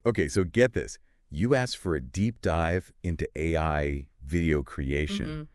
Okay, so get this. You asked for a deep dive into AI video creation,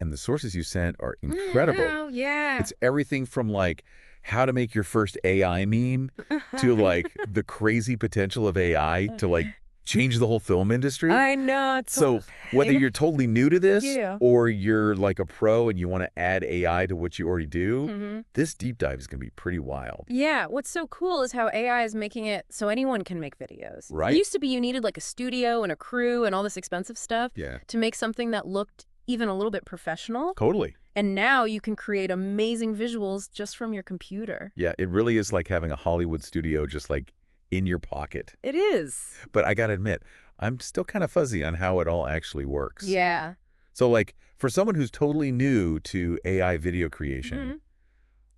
and the sources you sent are incredible. Oh, yeah. It's everything from like how to make your first AI meme to like the crazy potential of AI to like change the whole film industry. I know. So whether you're totally new to this Yeah. or you're like a pro and you want to add AI to what you already do, Mm-hmm. this deep dive is going to be pretty wild. Yeah, what's so cool is how AI is making it so anyone can make videos. It Right? used to be you needed like a studio and a crew and all this expensive stuff Yeah, to make something that looked even a little bit professional. totally. And now you can create amazing visuals just from your computer. Yeah, it really is like having a Hollywood studio just like in your pocket. It is. But I got to admit, I'm still kind of fuzzy on how it all actually works. Yeah. So like for someone who's totally new to AI video creation, Mhm.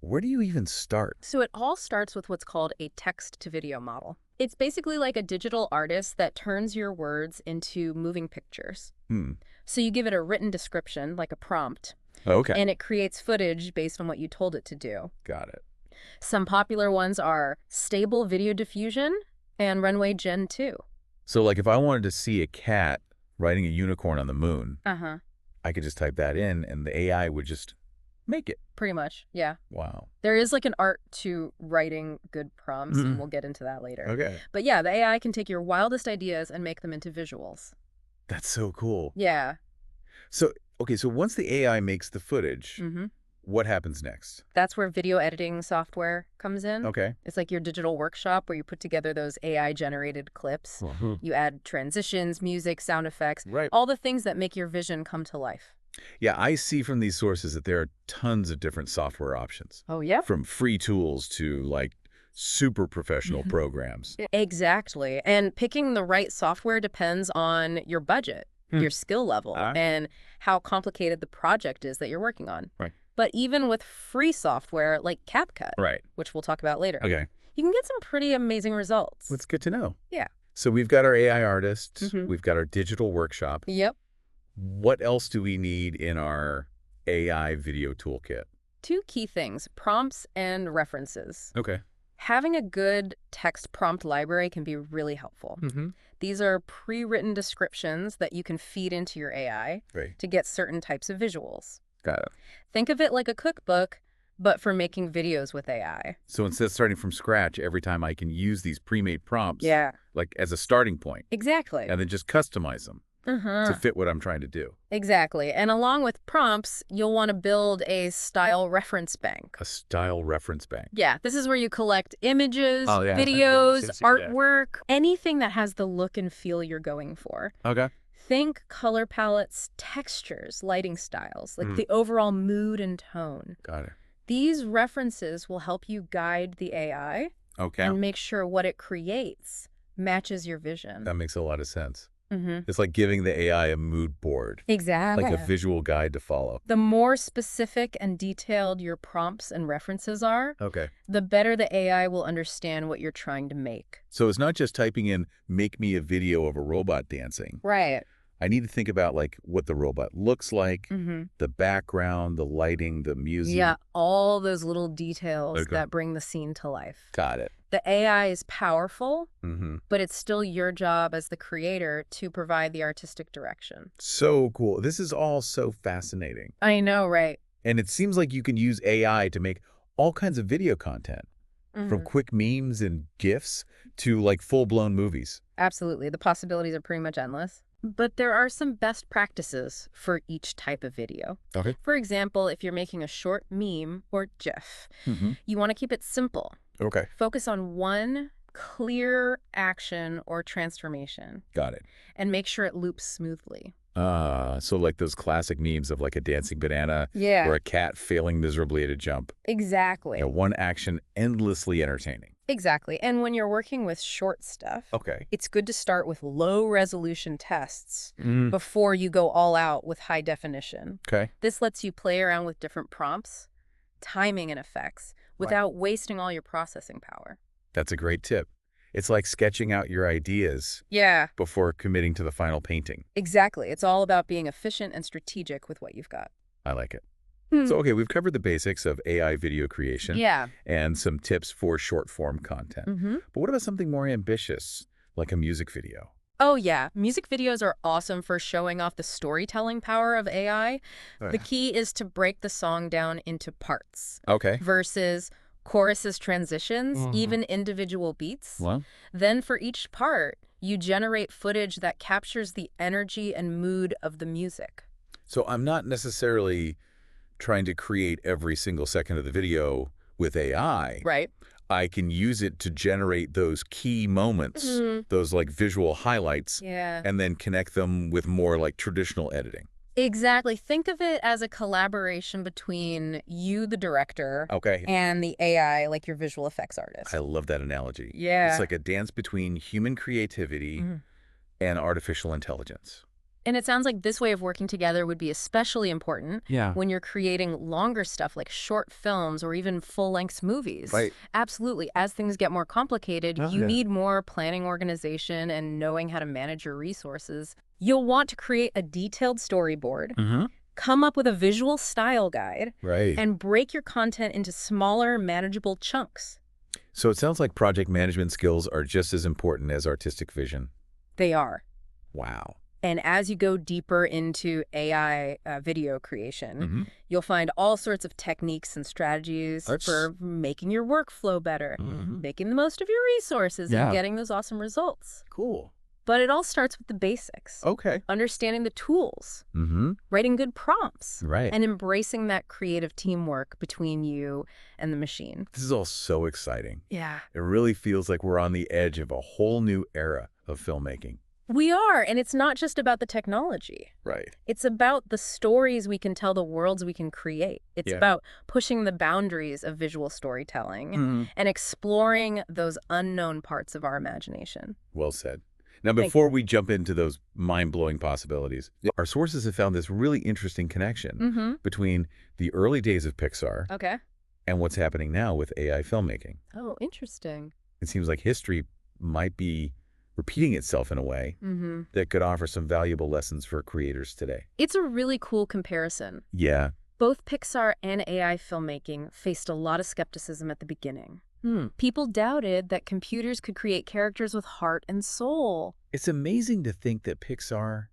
where do you even start? So it all starts with what's called a text-to-video model. It's basically like a digital artist that turns your words into moving pictures. Hmm. So you give it a written description, like a prompt, Oh, okay. and it creates footage based on what you told it to do. Got it. Some popular ones are Stable Video Diffusion and Runway Gen 2. So like if I wanted to see a cat riding a unicorn on the moon, Uh-huh. I could just type that in and the AI would just make it. Pretty much, yeah. Wow. There is like an art to writing good prompts, Mhm. and we'll get into that later. Okay. But yeah, the AI can take your wildest ideas and make them into visuals. That's so cool. Yeah. So, okay, so once the AI makes the footage, Mm-hmm. what happens next? That's where video editing software comes in. Okay. It's like your digital workshop where you put together those AI-generated clips. You add transitions, music, sound effects, Right. all the things that make your vision come to life. Yeah, I see from these sources that there are tons of different software options, Oh, yeah? from free tools to like super professional programs. Exactly. And picking the right software depends on your budget, your skill level, and how complicated the project is that you're working on. Right. But even with free software like CapCut, Right. which we'll talk about later, Okay. you can get some pretty amazing results. That's good to know. Yeah. So we've got our AI artists, Mhm. we've got our digital workshop. Yep. What else do we need in our AI video toolkit? Two key things, prompts and references. Okay. Having a good text prompt library can be really helpful. Mm-hmm. These are pre-written descriptions that you can feed into your AI Right. to get certain types of visuals. Got it. Think of it like a cookbook, but for making videos with AI. So instead of starting from scratch, every time I can use these pre-made prompts Yeah, like as a starting point exactly. and then just customize them to fit what I'm trying to do. Exactly. And along with prompts, you'll want to build a style reference bank. A style reference bank. Yeah, this is where you collect images, Oh, yeah. videos, Yes, yeah. artwork, anything that has the look and feel you're going for. Okay. Think color palettes, textures, lighting styles, like the overall mood and tone. Got it. These references will help you guide the AI Okay. and make sure what it creates matches your vision. That makes a lot of sense. Mm-hmm. It's like giving the AI a mood board, Exactly. like a visual guide to follow. The more specific and detailed your prompts and references are, Okay. the better the AI will understand what you're trying to make. So it's not just typing in, make me a video of a robot dancing. Right. I need to think about like what the robot looks like, Mm-hmm. the background, the lighting, the music. Yeah, all those little details Okay. that bring the scene to life. Got it. The AI is powerful, Mm-hmm. but it's still your job as the creator to provide the artistic direction. So cool. This is all so fascinating. I know, right? And it seems like you can use AI to make all kinds of video content, from quick memes and GIFs to like full-blown movies. Absolutely. The possibilities are pretty much endless. But there are some best practices for each type of video. Okay. For example, if you're making a short meme or GIF, Mm-hmm. you want to keep it simple. Okay. Focus on one clear action or transformation Got it. and make sure it loops smoothly. So like those classic memes of like a dancing banana Yeah, or a cat failing miserably at a jump. exactly. Yeah, one action endlessly entertaining. Exactly. And when you're working with short stuff, Okay. it's good to start with low-resolution tests Mm, before you go all out with high definition. okay. This lets you play around with different prompts, timing, and effects without wasting all your processing power. That's a great tip. It's like sketching out your ideas Yeah, before committing to the final painting. exactly. It's all about being efficient and strategic with what you've got. I like it. So, okay, we've covered the basics of AI video creation Yeah. and some tips for short form content. Mm-hmm. But what about something more ambitious? like a music video. Oh, yeah. Music videos are awesome for showing off the storytelling power of AI. Oh, The yeah. key is to break the song down into parts Okay. versus choruses, transitions, Mhm. even individual beats. Well, Then for each part, you generate footage that captures the energy and mood of the music. so I'm not necessarily trying to create every single second of the video with AI. Right. I can use it to generate those key moments, those like visual highlights, Yeah. and then connect them with more like traditional editing. Exactly. Think of it as a collaboration between you, the director, Okay. and the AI, like your visual effects artist. I love that analogy. Yeah. It's like a dance between human creativity and artificial intelligence. And it sounds like this way of working together would be especially important Yeah. when you're creating longer stuff like short films or even full-length movies. Right. Absolutely. As things get more complicated, Oh, you yeah. need more planning, organization, and knowing how to manage your resources. You'll want to create a detailed storyboard, come up with a visual style guide, Right. and break your content into smaller, manageable chunks. So it sounds like project management skills are just as important as artistic vision. They are. Wow. And as you go deeper into AI video creation, you'll find all sorts of techniques and strategies for making your workflow better, making the most of your resources, and getting those awesome results. Cool. But it all starts with the basics. Okay. Understanding the tools, writing good prompts, Right. and embracing that creative teamwork between you and the machine. This is all so exciting. Yeah. It really feels like we're on the edge of a whole new era of filmmaking. We are, and it's not just about the technology. Right. It's about the stories we can tell, the worlds we can create. It's about pushing the boundaries of visual storytelling and exploring those unknown parts of our imagination. Well said. Now, before we jump into those mind-blowing possibilities, our sources have found this really interesting connection between the early days of Pixar Okay. and what's happening now with AI filmmaking. Oh, interesting. It seems like history might be repeating itself in a way that could offer some valuable lessons for creators today. It's a really cool comparison. Yeah. Both Pixar and AI filmmaking faced a lot of skepticism at the beginning. People doubted that computers could create characters with heart and soul. It's amazing to think that Pixar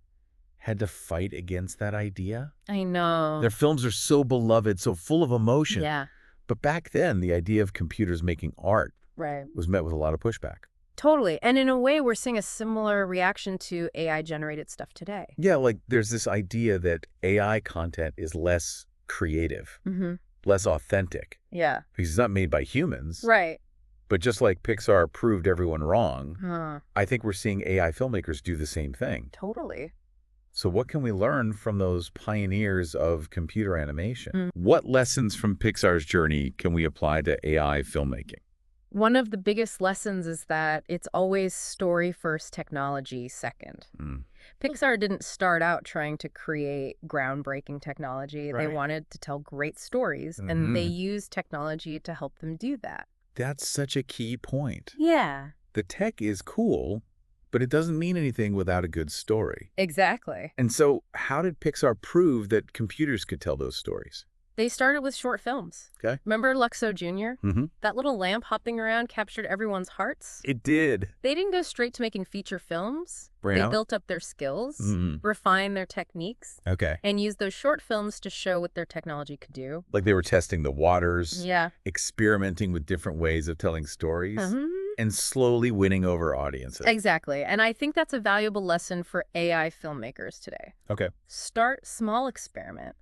had to fight against that idea. I know. Their films are so beloved, so full of emotion. Yeah. But back then, the idea of computers making art Right. was met with a lot of pushback. Totally. And in a way, we're seeing a similar reaction to AI-generated stuff today. Yeah, like there's this idea that AI content is less creative, less authentic, Yeah. because it's not made by humans. Right. But just like Pixar proved everyone wrong, I think we're seeing AI filmmakers do the same thing. Totally. So what can we learn from those pioneers of computer animation? What lessons from Pixar's journey can we apply to AI filmmaking? One of the biggest lessons is that it's always story first, technology second. Pixar didn't start out trying to create groundbreaking technology. They Right. wanted to tell great stories, and they used technology to help them do that. That's such a key point. Yeah. The tech is cool, but it doesn't mean anything without a good story. Exactly. And so how did Pixar prove that computers could tell those stories? They started with short films. Okay. Remember Luxo Jr.? That little lamp hopping around captured everyone's hearts? It did. They didn't go straight to making feature films. Brain They out? built up their skills, refined their techniques, Okay. and used those short films to show what their technology could do. Like they were testing the waters, Yeah. experimenting with different ways of telling stories, and slowly winning over audiences. Exactly. And I think that's a valuable lesson for AI filmmakers today. Okay. Start small experiment.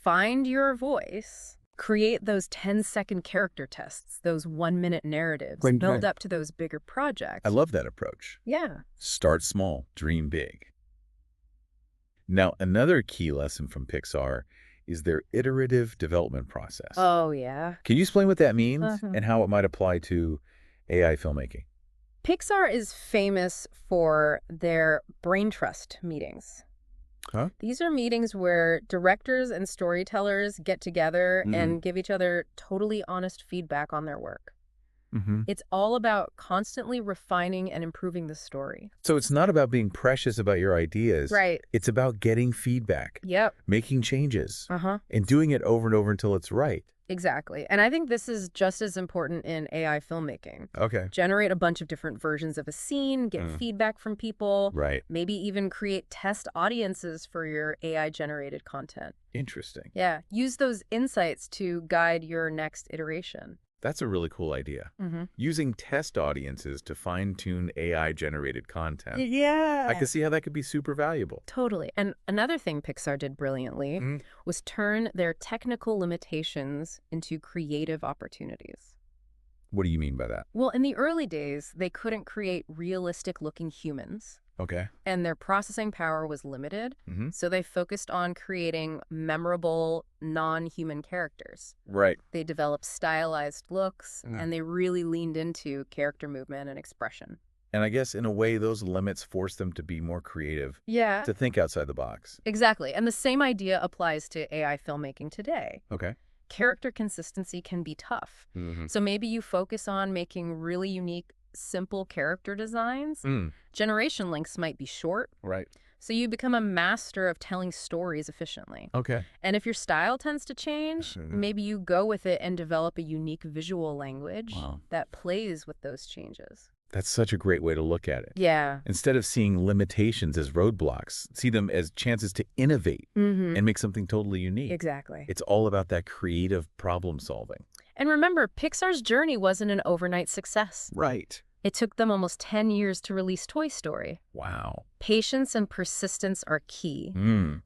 Find your voice. Create those 10-second character tests, those 1-minute narratives. Right. Build up to those bigger projects. I love that approach. Yeah. Start small, dream big. Now, another key lesson from Pixar is their iterative development process. Oh, yeah. Can you explain what that means and how it might apply to AI filmmaking? Pixar is famous for their brain trust meetings. Huh? These are meetings where directors and storytellers get together and give each other totally honest feedback on their work. It's all about constantly refining and improving the story. So it's not about being precious about your ideas. Right. It's about getting feedback, Yep. making changes, and doing it over and over until it's right. Exactly. And I think this is just as important in AI filmmaking. Okay. Generate a bunch of different versions of a scene, get feedback from people, Right. maybe even create test audiences for your AI-generated content. Interesting. Yeah, use those insights to guide your next iteration. That's a really cool idea. Using test audiences to fine-tune AI-generated content. Yeah. I can see how that could be super valuable. Totally. And another thing Pixar did brilliantly was turn their technical limitations into creative opportunities. What do you mean by that? Well, in the early days, they couldn't create realistic-looking humans, Okay. and their processing power was limited, so they focused on creating memorable, non-human characters. Right. They developed stylized looks, and they really leaned into character movement and expression. And I guess in a way, those limits force them to be more creative, Yeah. to think outside the box. Exactly. And the same idea applies to AI filmmaking today. Okay. Character consistency can be tough. So maybe you focus on making really unique, simple character designs. Generation lengths might be short. Right. So you become a master of telling stories efficiently. Okay. And if your style tends to change, maybe you go with it and develop a unique visual language that plays with those changes. That's such a great way to look at it. Yeah. Instead of seeing limitations as roadblocks, see them as chances to innovate and make something totally unique. Exactly. It's all about that creative problem solving. And remember, Pixar's journey wasn't an overnight success. Right. It took them almost 10 years to release Toy Story. Wow. Patience and persistence are key.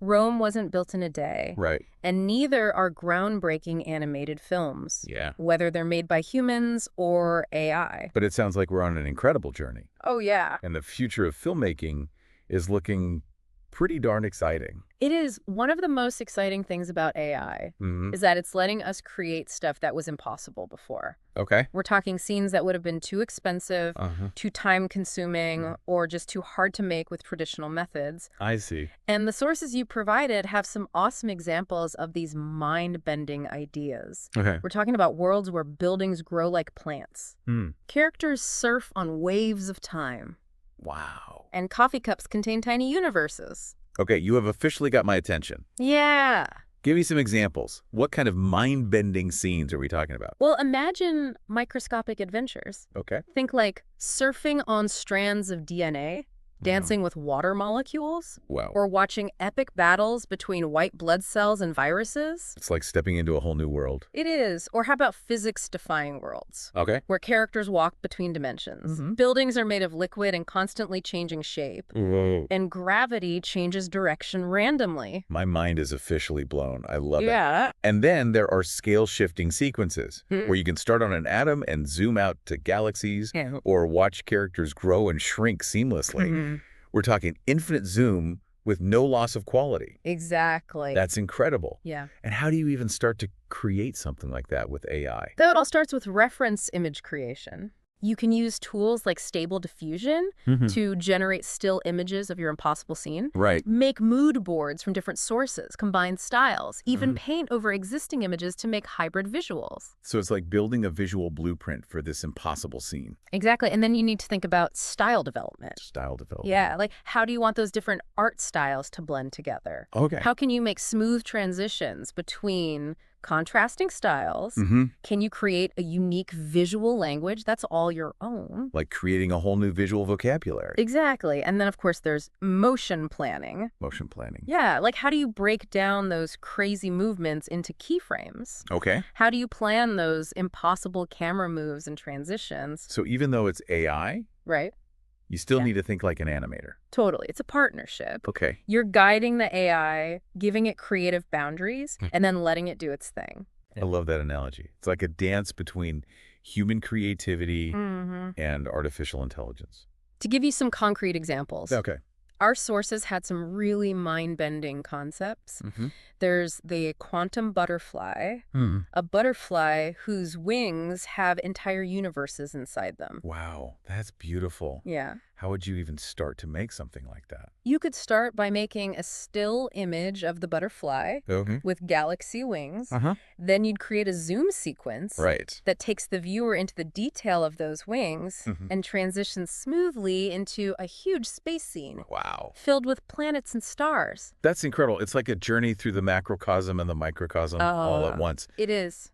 Rome wasn't built in a day. Right. And neither are groundbreaking animated films. Yeah. Whether they're made by humans or AI. But it sounds like we're on an incredible journey. Oh, yeah. And the future of filmmaking is looking pretty darn exciting. It is. One of the most exciting things about AI is that it's letting us create stuff that was impossible before. Okay. We're talking scenes that would have been too expensive, too time-consuming, or just too hard to make with traditional methods. I see. And the sources you provided have some awesome examples of these mind-bending ideas. Okay. We're talking about worlds where buildings grow like plants. Characters surf on waves of time. Wow. And coffee cups contain tiny universes. Okay, you have officially got my attention. Yeah. Give me some examples. What kind of mind-bending scenes are we talking about? Well, imagine microscopic adventures. Okay. Think like surfing on strands of DNA, dancing with water molecules, Wow. or watching epic battles between white blood cells and viruses. It's like stepping into a whole new world. It is. Or how about physics-defying worlds? Okay. Where characters walk between dimensions. Buildings are made of liquid and constantly changing shape. Whoa. And gravity changes direction randomly. My mind is officially blown. I love it. Yeah. And then there are scale-shifting sequences where you can start on an atom and zoom out to galaxies or watch characters grow and shrink seamlessly. We're talking infinite zoom with no loss of quality. Exactly. That's incredible. Yeah. And how do you even start to create something like that with AI? So it all starts with reference image creation. You can use tools like Stable Diffusion to generate still images of your impossible scene. Right. Make mood boards from different sources, combine styles, even paint over existing images to make hybrid visuals. So it's like building a visual blueprint for this impossible scene. Exactly. And then you need to think about style development. Style development. Yeah, like how do you want those different art styles to blend together? Okay. How can you make smooth transitions between contrasting styles? Can you create a unique visual language that's all your own? Like creating a whole new visual vocabulary. Exactly. And then, of course, there's motion planning. Motion planning. Yeah, like how do you break down those crazy movements into keyframes? Okay. How do you plan those impossible camera moves and transitions? So even though it's AI, Right? you still need to think like an animator. Totally. It's a partnership. Okay. You're guiding the AI, giving it creative boundaries, and then letting it do its thing. I love that analogy. It's like a dance between human creativity and artificial intelligence. To give you some concrete examples, Okay. our sources had some really mind-bending concepts. There's the quantum butterfly, a butterfly whose wings have entire universes inside them. Wow, that's beautiful. Yeah. How would you even start to make something like that? You could start by making a still image of the butterfly Okay. with galaxy wings. Then you'd create a zoom sequence Right. that takes the viewer into the detail of those wings and transitions smoothly into a huge space scene Wow. filled with planets and stars. That's incredible. It's like a journey through the macrocosm and the microcosm all at once. It is.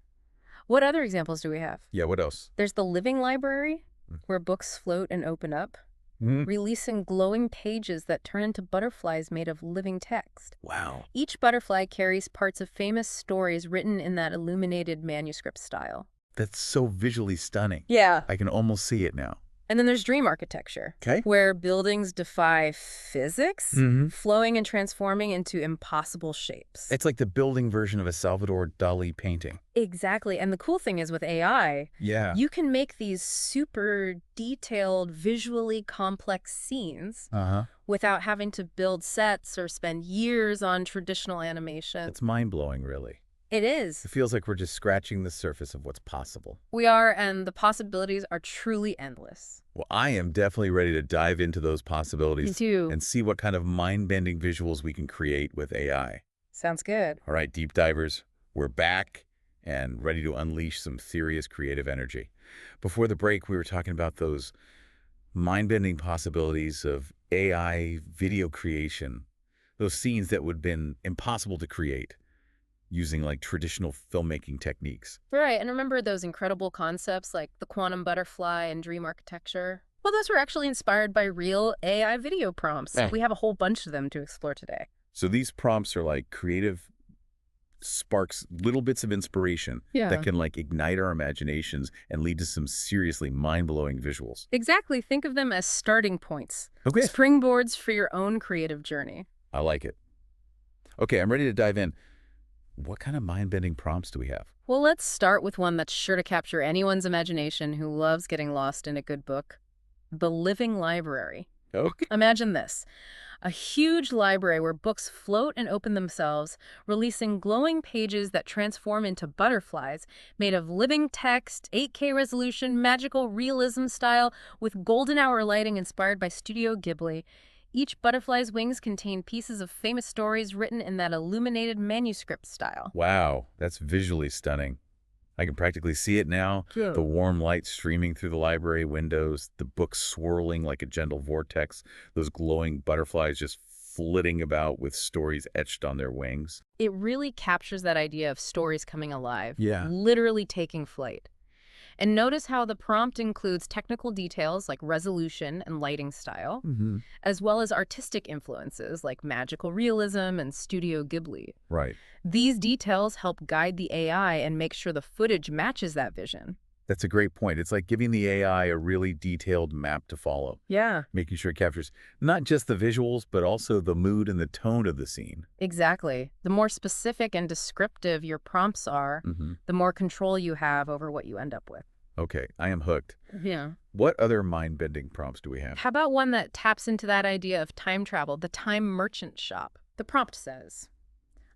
What other examples do we have? Yeah, what else? There's the living library, where books float and open up, releasing glowing pages that turn into butterflies made of living text. Wow. Each butterfly carries parts of famous stories written in that illuminated manuscript style. That's so visually stunning. Yeah. I can almost see it now. And then there's dream architecture, where buildings defy physics, flowing and transforming into impossible shapes. It's like the building version of a Salvador Dali painting. Exactly. And the cool thing is with AI, you can make these super detailed, visually complex scenes without having to build sets or spend years on traditional animation. It's mind-blowing, really. It is. It feels like we're just scratching the surface of what's possible. We are, and the possibilities are truly endless. Well, I am definitely ready to dive into those possibilities. Me too. And see what kind of mind-bending visuals we can create with AI. Sounds good. All right, deep divers, we're back and ready to unleash some serious creative energy. Before the break, we were talking about those mind-bending possibilities of AI video creation, those scenes that would have been impossible to create using like traditional filmmaking techniques. Right, and remember those incredible concepts like the quantum butterfly and dream architecture? Well, those were actually inspired by real AI video prompts. We have a whole bunch of them to explore today. So these prompts are like creative sparks, little bits of inspiration that can like ignite our imaginations and lead to some seriously mind-blowing visuals. Exactly. Think of them as starting points. Okay. Springboards for your own creative journey. I like it. Okay, I'm ready to dive in. What kind of mind-bending prompts do we have? Well, let's start with one that's sure to capture anyone's imagination who loves getting lost in a good book. The living library. Okay. Imagine this. A huge library where books float and open themselves, releasing glowing pages that transform into butterflies made of living text, 8K resolution, magical realism style, with golden hour lighting inspired by Studio Ghibli. Each butterfly's wings contain pieces of famous stories written in that illuminated manuscript style. Wow, that's visually stunning. I can practically see it now. Yeah. The warm light streaming through the library windows, the books swirling like a gentle vortex, those glowing butterflies just flitting about with stories etched on their wings. It really captures that idea of stories coming alive, Yeah. literally taking flight. And notice how the prompt includes technical details like resolution and lighting style, as well as artistic influences like magical realism and Studio Ghibli. Right. These details help guide the AI and make sure the footage matches that vision. That's a great point. It's like giving the AI a really detailed map to follow. Yeah. Making sure it captures not just the visuals, but also the mood and the tone of the scene. Exactly. The more specific and descriptive your prompts are, the more control you have over what you end up with. Okay, I am hooked. Yeah. What other mind-bending prompts do we have? How about one that taps into that idea of time travel, the time merchant shop? The prompt says,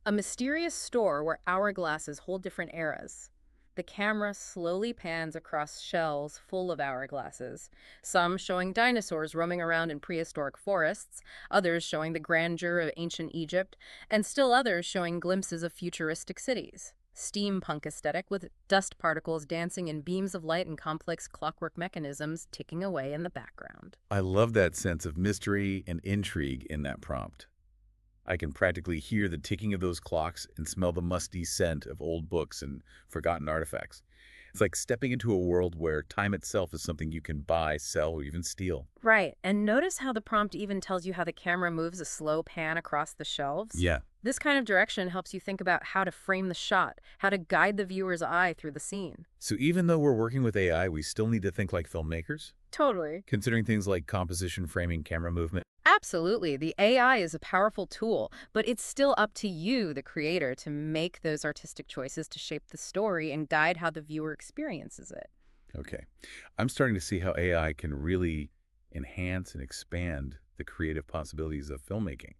a mysterious store where hourglasses hold different eras. The camera slowly pans across shelves full of hourglasses, some showing dinosaurs roaming around in prehistoric forests, others showing the grandeur of ancient Egypt, and still others showing glimpses of futuristic cities. Steampunk aesthetic with dust particles dancing in beams of light and complex clockwork mechanisms ticking away in the background. I love that sense of mystery and intrigue in that prompt. I can practically hear the ticking of those clocks and smell the musty scent of old books and forgotten artifacts. It's like stepping into a world where time itself is something you can buy, sell, or even steal. Right, and notice how the prompt even tells you how the camera moves a slow pan across the shelves? Yeah. This kind of direction helps you think about how to frame the shot, how to guide the viewer's eye through the scene. So even though we're working with AI, we still need to think like filmmakers? Totally. Considering things like composition, framing, camera movement? Absolutely. The AI is a powerful tool, but it's still up to you, the creator, to make those artistic choices to shape the story and guide how the viewer experiences it. Okay. I'm starting to see how AI can really enhance and expand the creative possibilities of filmmaking.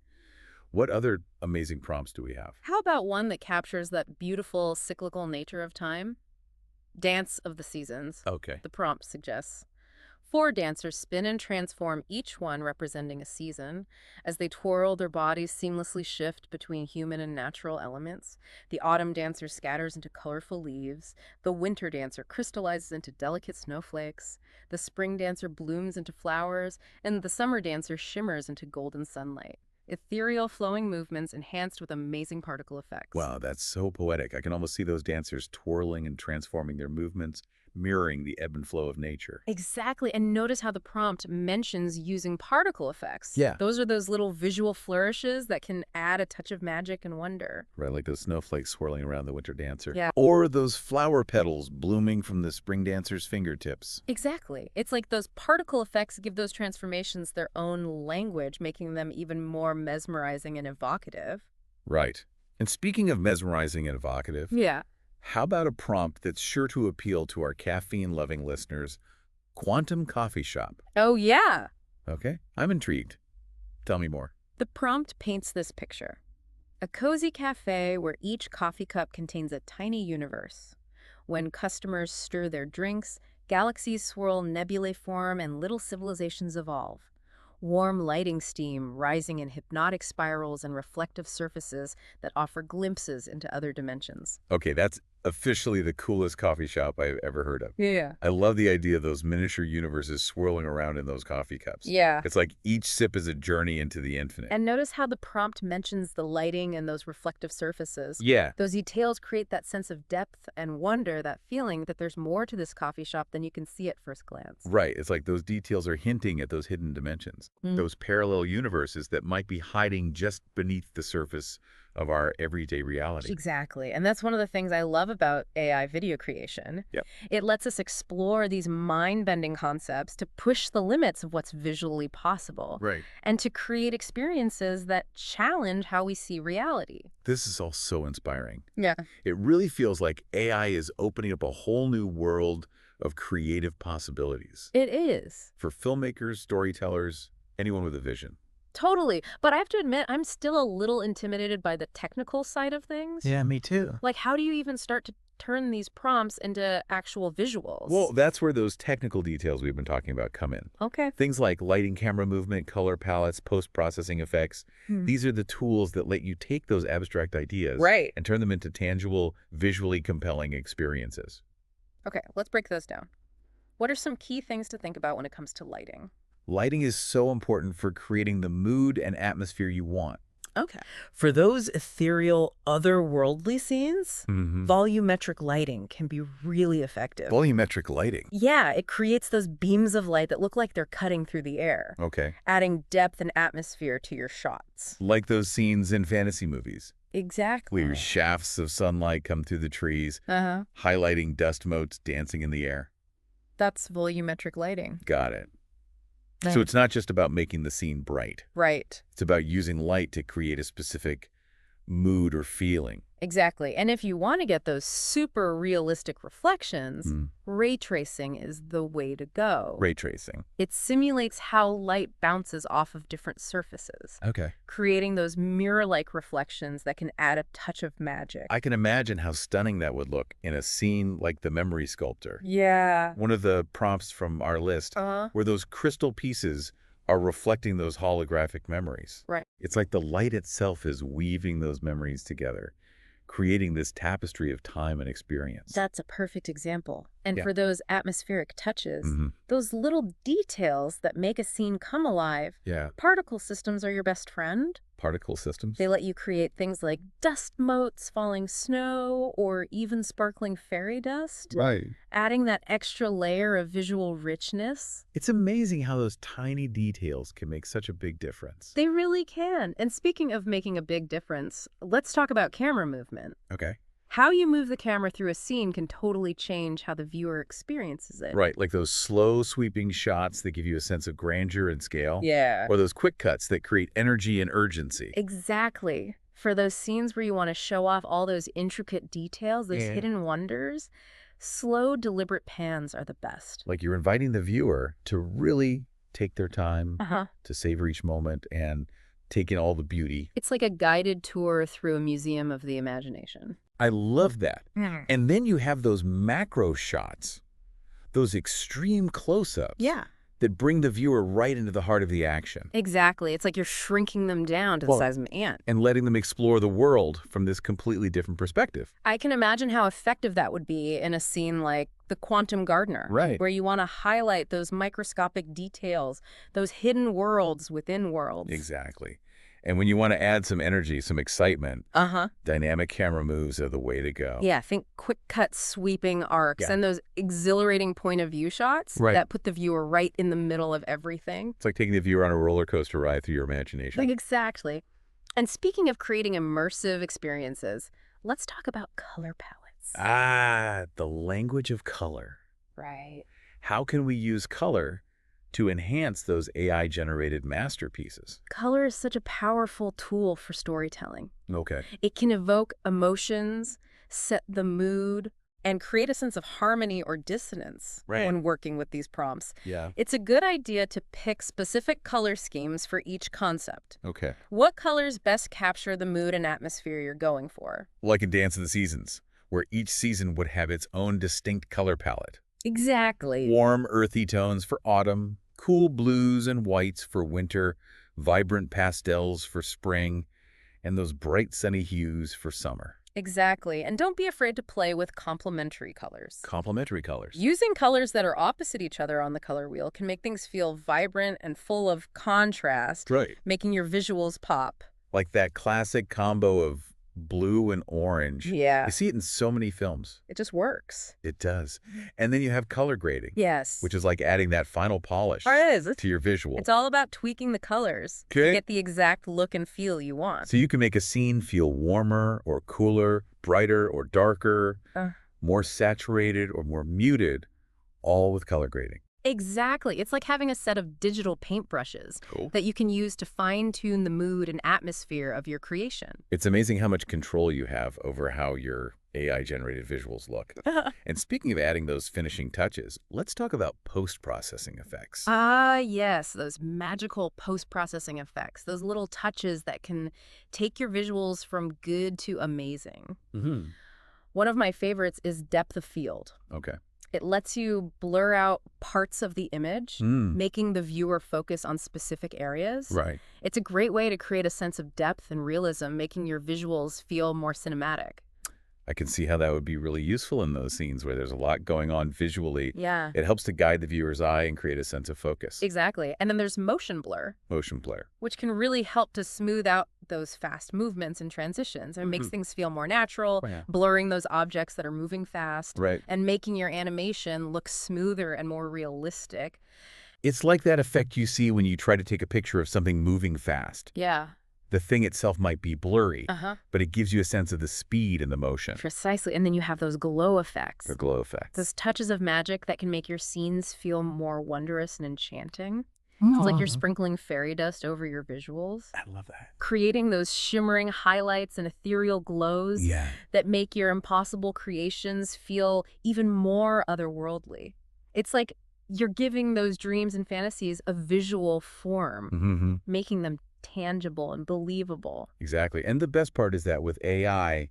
What other amazing prompts do we have? How about one that captures that beautiful cyclical nature of time? Dance of the Seasons. Okay. The prompt suggests. 4 dancers spin and transform, each one representing a season. As they twirl, their bodies seamlessly shift between human and natural elements. The autumn dancer scatters into colorful leaves. The winter dancer crystallizes into delicate snowflakes. The spring dancer blooms into flowers. And the summer dancer shimmers into golden sunlight. Ethereal flowing movements enhanced with amazing particle effects. Wow, that's so poetic. I can almost see those dancers twirling and transforming their movements, mirroring the ebb and flow of nature. Exactly. And notice how the prompt mentions using particle effects. Yeah. Those are those little visual flourishes that can add a touch of magic and wonder. Right, like those snowflakes swirling around the winter dancer. Yeah. Or those flower petals blooming from the spring dancer's fingertips. Exactly. It's like those particle effects give those transformations their own language, making them even more mesmerizing and evocative. Right. And speaking of mesmerizing and evocative, Yeah. how about a prompt that's sure to appeal to our caffeine-loving listeners? Quantum coffee shop. Oh, yeah. Okay, I'm intrigued. Tell me more. The prompt paints this picture. A cozy cafe where each coffee cup contains a tiny universe. When customers stir their drinks, galaxies swirl, nebulae form, and little civilizations evolve. Warm lighting steam rising in hypnotic spirals and reflective surfaces that offer glimpses into other dimensions. Okay, that's officially the coolest coffee shop I've ever heard of. Yeah. I love the idea of those miniature universes swirling around in those coffee cups. Yeah. It's like each sip is a journey into the infinite. And notice how the prompt mentions the lighting and those reflective surfaces. Yeah. Those details create that sense of depth and wonder, that feeling that there's more to this coffee shop than you can see at first glance. Right. It's like those details are hinting at those hidden dimensions, those parallel universes that might be hiding just beneath the surface of our everyday reality. Exactly. And that's one of the things I love about AI video creation. Yep. It lets us explore these mind-bending concepts to push the limits of what's visually possible. Right. And to create experiences that challenge how we see reality. This is all so inspiring. Yeah. It really feels like AI is opening up a whole new world of creative possibilities. It is. For filmmakers, storytellers, anyone with a vision. Totally. But I have to admit, I'm still a little intimidated by the technical side of things. Yeah, me too. Like, how do you even start to turn these prompts into actual visuals? Well, that's where those technical details we've been talking about come in. Okay. Things like lighting, camera movement, color palettes, post-processing effects. These are the tools that let you take those abstract ideas Right. and turn them into tangible, visually compelling experiences. Okay, let's break those down. What are some key things to think about when it comes to lighting? Lighting is so important for creating the mood and atmosphere you want. Okay. For those ethereal, otherworldly scenes, Mm-hmm. volumetric lighting can be really effective. Volumetric lighting. Yeah, it creates those beams of light that look like they're cutting through the air, Okay. adding depth and atmosphere to your shots. Like those scenes in fantasy movies, Exactly. where shafts of sunlight come through the trees, Uh-huh. highlighting dust motes dancing in the air. That's volumetric lighting. Got it. So it's not just about making the scene bright. Right. It's about using light to create a specific mood or feeling. Exactly. And if you want to get those super realistic reflections, ray tracing is the way to go. Ray tracing. It simulates how light bounces off of different surfaces, Okay. creating those mirror-like reflections that can add a touch of magic. I can imagine how stunning that would look in a scene like The Memory Sculptor. Yeah. One of the prompts from our list, where those crystal pieces are reflecting those holographic memories. Right. It's like the light itself is weaving those memories together, creating this tapestry of time and experience. That's a perfect example. And Yeah. for those atmospheric touches, Mhm. those little details that make a scene come alive, Yeah. particle systems are your best friend. Particle systems. They let you create things like dust motes, falling snow, or even sparkling fairy dust, Right. adding that extra layer of visual richness. It's amazing how those tiny details can make such a big difference. They really can. And speaking of making a big difference, let's talk about camera movement. Okay. How you move the camera through a scene can totally change how the viewer experiences it. Right, like those slow sweeping shots that give you a sense of grandeur and scale. Yeah. Or those quick cuts that create energy and urgency. Exactly. For those scenes where you want to show off all those intricate details, those Yeah. hidden wonders, slow, deliberate pans are the best. Like you're inviting the viewer to really take their time Uh-huh. to savor each moment and take in all the beauty. It's like a guided tour through a museum of the imagination. I love that. And then you have those macro shots, those extreme close-ups. Yeah. That bring the viewer right into the heart of the action. Exactly. It's like you're shrinking them down to the size of an ant. And letting them explore the world from this completely different perspective. I can imagine how effective that would be in a scene like The Quantum Gardener. Right. Where you want to highlight those microscopic details, those hidden worlds within worlds. Exactly. And when you want to add some energy, some excitement, Uh-huh. dynamic camera moves are the way to go. Yeah, think quick cut sweeping arcs and those exhilarating point of view shots that put the viewer right in the middle of everything. It's like taking the viewer on a roller coaster ride through your imagination. Like, exactly. And speaking of creating immersive experiences, let's talk about color palettes. Ah, the language of color. Right. How can we use color to enhance those AI-generated masterpieces? Color is such a powerful tool for storytelling. Okay. It can evoke emotions, set the mood, and create a sense of harmony or dissonance when working with these prompts. Yeah. It's a good idea to pick specific color schemes for each concept. Okay. What colors best capture the mood and atmosphere you're going for? Like in Dance of the Seasons, where each season would have its own distinct color palette. Exactly. Warm, earthy tones for autumn, cool blues and whites for winter, vibrant pastels for spring, and those bright sunny hues for summer. Exactly. And don't be afraid to play with complementary colors. Complementary colors. Using colors that are opposite each other on the color wheel can make things feel vibrant and full of contrast, making your visuals pop. Like that classic combo of blue and orange. Yeah. You see it in so many films. It just works. It does. And then you have color grading. Yes. Which is like adding that final polish to your visual. It's all about tweaking the colors to get the exact look and feel you want. So you can make a scene feel warmer or cooler, brighter or darker, more saturated or more muted, all with color grading. Exactly. It's like having a set of digital paintbrushes that you can use to fine-tune the mood and atmosphere of your creation. It's amazing how much control you have over how your AI-generated visuals look. And speaking of adding those finishing touches, let's talk about post-processing effects. Ah, yes, those magical post-processing effects, those little touches that can take your visuals from good to amazing. One of my favorites is depth of field. Okay. It lets you blur out parts of the image, making the viewer focus on specific areas. Right. It's a great way to create a sense of depth and realism, making your visuals feel more cinematic. I can see how that would be really useful in those scenes where there's a lot going on visually. Yeah. It helps to guide the viewer's eye and create a sense of focus. Exactly. And then there's motion blur. Motion blur. Which can really help to smooth out those fast movements and transitions. And makes things feel more natural, blurring those objects that are moving fast, and making your animation look smoother and more realistic. It's like that effect you see when you try to take a picture of something moving fast. Yeah. The thing itself might be blurry, but it gives you a sense of the speed and the motion. Precisely. And then you have those glow effects. The glow effects. Those touches of magic that can make your scenes feel more wondrous and enchanting. It's like you're sprinkling fairy dust over your visuals. I love that. Creating those shimmering highlights and ethereal glows that make your impossible creations feel even more otherworldly. It's like you're giving those dreams and fantasies a visual form, making them tangible and believable. Exactly. And the best part is that with AI,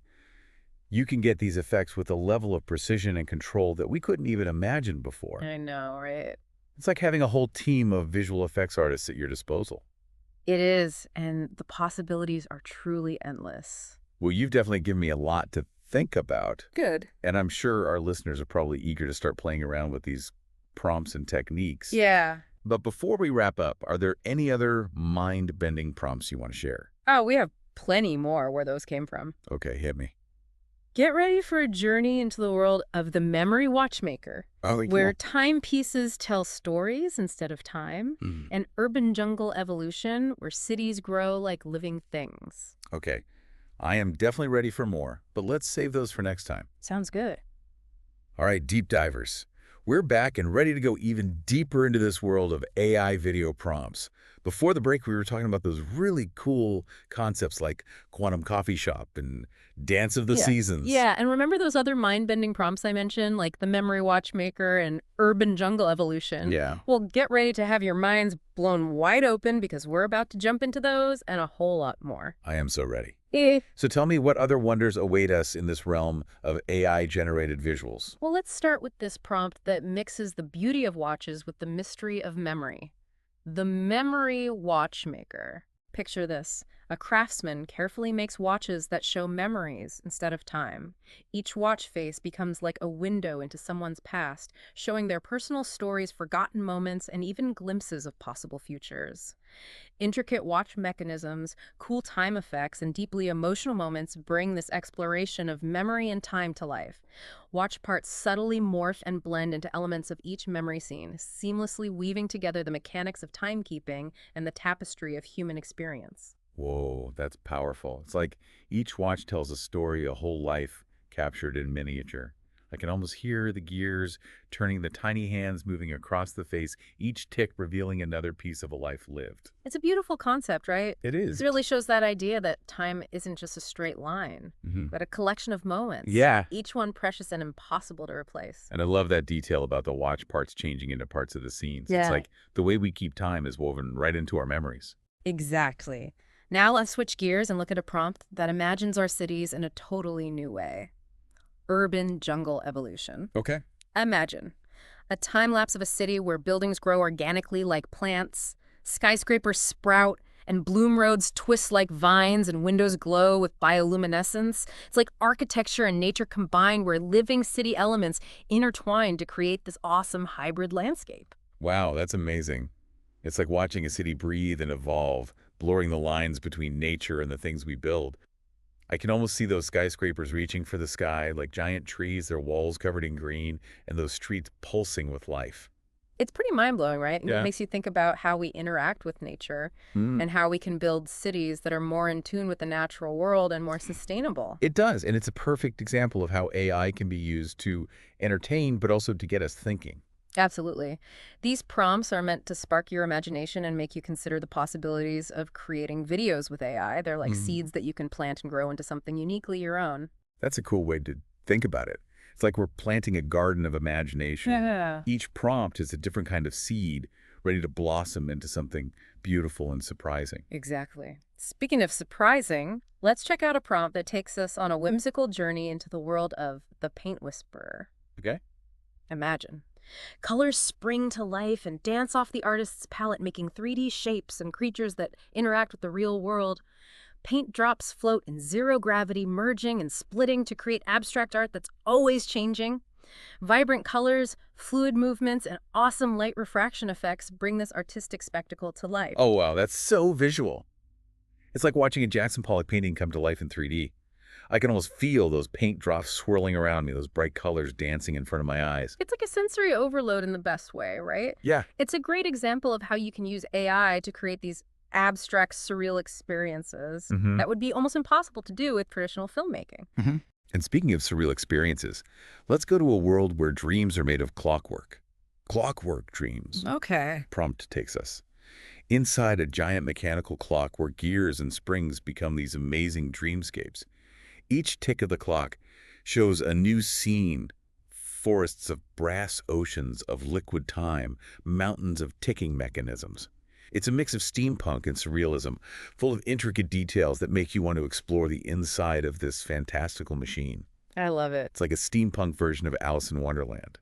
you can get these effects with a level of precision and control that we couldn't even imagine before. I know, right? It's like having a whole team of visual effects artists at your disposal. It is, and the possibilities are truly endless. Well, you've definitely given me a lot to think about. Good. And I'm sure our listeners are probably eager to start playing around with these prompts and techniques. Yeah. But before we wrap up, are there any other mind-bending prompts you want to share? Oh, we have plenty more where those came from. Okay, hit me. Get ready for a journey into the world of the memory watchmaker, where timepieces tell stories instead of time, and urban jungle evolution, where cities grow like living things. Okay, I am definitely ready for more, but let's save those for next time. Sounds good. All right, deep divers. We're back and ready to go even deeper into this world of AI video prompts. Before the break, we were talking about those really cool concepts like quantum coffee shop and dance of the seasons. Yeah, and remember those other mind-bending prompts I mentioned, like the memory watchmaker and urban jungle evolution? Yeah. Well, get ready to have your minds blown wide open because we're about to jump into those and a whole lot more. I am so ready. So tell me, what other wonders await us in this realm of AI-generated visuals? Well, let's start with this prompt that mixes the beauty of watches with the mystery of memory. The memory watchmaker. Picture this. A craftsman carefully makes watches that show memories instead of time. Each watch face becomes like a window into someone's past, showing their personal stories, forgotten moments, and even glimpses of possible futures. Intricate watch mechanisms, cool time effects, and deeply emotional moments bring this exploration of memory and time to life. Watch parts subtly morph and blend into elements of each memory scene, seamlessly weaving together the mechanics of timekeeping and the tapestry of human experience. Whoa, that's powerful. It's like each watch tells a story, a whole life captured in miniature. I can almost hear the gears turning, the tiny hands moving across the face, each tick revealing another piece of a life lived. It's a beautiful concept, right? It is. This really shows that idea that time isn't just a straight line, but a collection of moments. Yeah. Each one precious and impossible to replace. And I love that detail about the watch parts changing into parts of the scenes. Yeah. It's like the way we keep time is woven right into our memories. Exactly. Now let's switch gears and look at a prompt that imagines our cities in a totally new way. Urban jungle evolution. Okay. Imagine a time lapse of a city where buildings grow organically like plants, skyscrapers sprout, and bloom roads twist like vines and windows glow with bioluminescence. It's like architecture and nature combined, where living city elements intertwine to create this awesome hybrid landscape. Wow, that's amazing. It's like watching a city breathe and evolve, blurring the lines between nature and the things we build. I can almost see those skyscrapers reaching for the sky like giant trees, their walls covered in green, and those streets pulsing with life. It's pretty mind-blowing, right? Yeah. It makes you think about how we interact with nature and how we can build cities that are more in tune with the natural world and more sustainable. It does, and it's a perfect example of how AI can be used to entertain, but also to get us thinking. Absolutely. These prompts are meant to spark your imagination and make you consider the possibilities of creating videos with AI. They're like seeds that you can plant and grow into something uniquely your own. That's a cool way to think about it. It's like we're planting a garden of imagination. Yeah. Each prompt is a different kind of seed, ready to blossom into something beautiful and surprising. Exactly. Speaking of surprising, let's check out a prompt that takes us on a whimsical journey into the world of the Paint Whisperer. Okay? Imagine. Colors spring to life and dance off the artist's palette, making 3D shapes and creatures that interact with the real world. Paint drops float in zero gravity, merging and splitting to create abstract art that's always changing. Vibrant colors, fluid movements, and awesome light refraction effects bring this artistic spectacle to life. Oh, wow, that's so visual. It's like watching a Jackson Pollock painting come to life in 3D. I can almost feel those paint drops swirling around me, those bright colors dancing in front of my eyes. It's like a sensory overload in the best way, right? Yeah. It's a great example of how you can use AI to create these abstract, surreal experiences that would be almost impossible to do with traditional filmmaking. And speaking of surreal experiences, let's go to a world where dreams are made of clockwork. Clockwork dreams. Okay. Prompt takes us. Inside a giant mechanical clock where gears and springs become these amazing dreamscapes. Each tick of the clock shows a new scene, forests of brass, oceans of liquid time, mountains of ticking mechanisms. It's a mix of steampunk and surrealism, full of intricate details that make you want to explore the inside of this fantastical machine. I love it. It's like a steampunk version of Alice in Wonderland.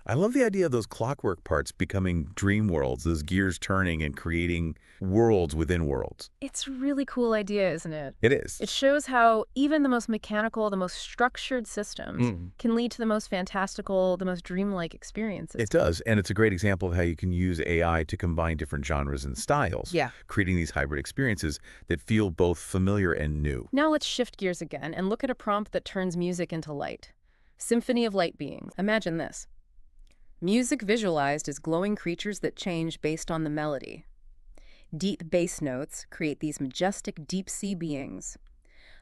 I love the idea of those clockwork parts becoming dream worlds, those gears turning and creating worlds within worlds. It's a really cool idea, isn't it? It is. It shows how even the most mechanical, the most structured systems can lead to the most fantastical, the most dreamlike experiences. It does, and it's a great example of how you can use AI to combine different genres and styles, creating these hybrid experiences that feel both familiar and new. Now let's shift gears again and look at a prompt that turns music into light. Symphony of light beings. Imagine this. Music visualized as glowing creatures that change based on the melody. Deep bass notes create these majestic deep-sea beings.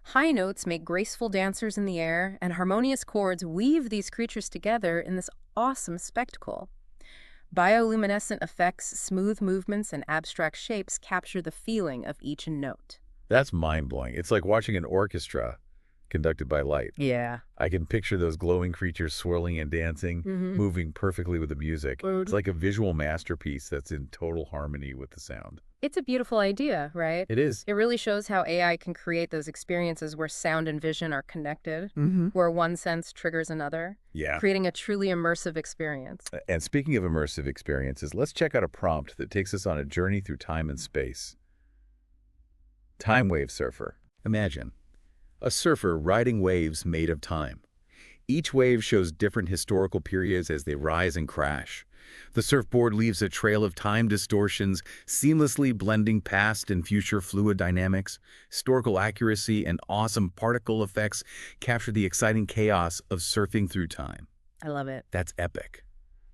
High notes make graceful dancers in the air, and harmonious chords weave these creatures together in this awesome spectacle. Bioluminescent effects, smooth movements, and abstract shapes capture the feeling of each note. That's mind-blowing. It's like watching an orchestra conducted by light. Yeah. I can picture those glowing creatures swirling and dancing, moving perfectly with the music. It's like a visual masterpiece that's in total harmony with the sound. It's a beautiful idea, right? It is. It really shows how AI can create those experiences where sound and vision are connected, where one sense triggers another, creating a truly immersive experience. And speaking of immersive experiences, let's check out a prompt that takes us on a journey through time and space. Time wave surfer. Imagine a surfer riding waves made of time. Each wave shows different historical periods as they rise and crash. The surfboard leaves a trail of time distortions, seamlessly blending past and future fluid dynamics. Historical accuracy and awesome particle effects capture the exciting chaos of surfing through time. I love it. That's epic.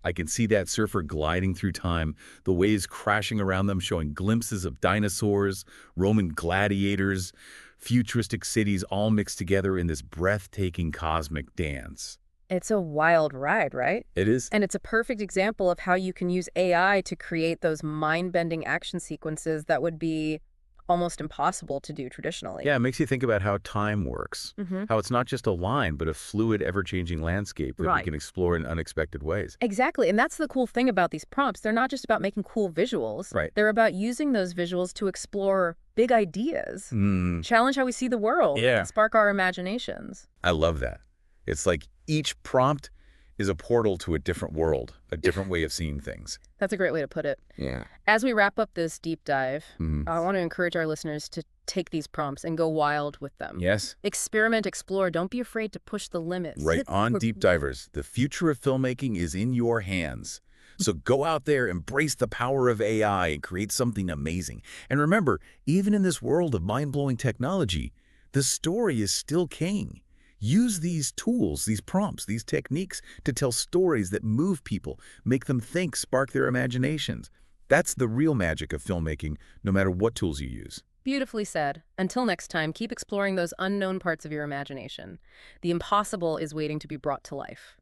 I can see that surfer gliding through time, the waves crashing around them, showing glimpses of dinosaurs, Roman gladiators, futuristic cities all mixed together in this breathtaking cosmic dance. It's a wild ride, right? It is. And it's a perfect example of how you can use AI to create those mind-bending action sequences that would be almost impossible to do traditionally. Yeah, it makes you think about how time works, how it's not just a line, but a fluid, ever-changing landscape that we can explore in unexpected ways. Exactly, and that's the cool thing about these prompts. They're not just about making cool visuals. Right. They're about using those visuals to explore big ideas, challenge how we see the world, spark our imaginations. I love that. It's like each prompt is a portal to a different world, a different way of seeing things. That's a great way to put it. Yeah. As we wrap up this deep dive, I want to encourage our listeners to take these prompts and go wild with them. Yes. Experiment, explore. Don't be afraid to push the limits. Right on, deep divers. The future of filmmaking is in your hands. So go out there, embrace the power of AI, and create something amazing. And remember, even in this world of mind-blowing technology, the story is still king. Use these tools, these prompts, these techniques to tell stories that move people, make them think, spark their imaginations. That's the real magic of filmmaking, no matter what tools you use. Beautifully said. Until next time, keep exploring those unknown parts of your imagination. The impossible is waiting to be brought to life.